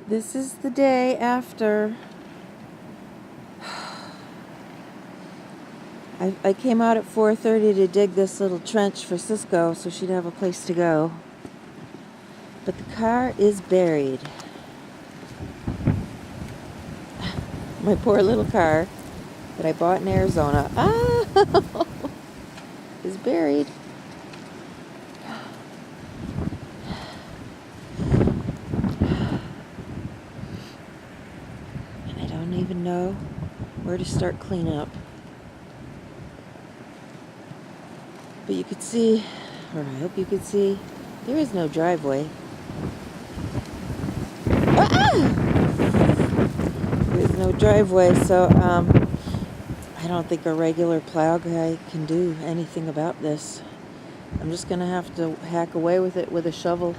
This is the day after I came out at 4:30 to dig this little trench for Cisco so she'd have a place to go. But the car is buried. My poor little car that I bought in Arizona is buried. And I don't even know where to start cleanup. But you could see, or I hope you could see, there is no driveway. There's no driveway, so I don't think a regular plow guy can do anything about this. I'm just going to have to hack away with it with a shovel.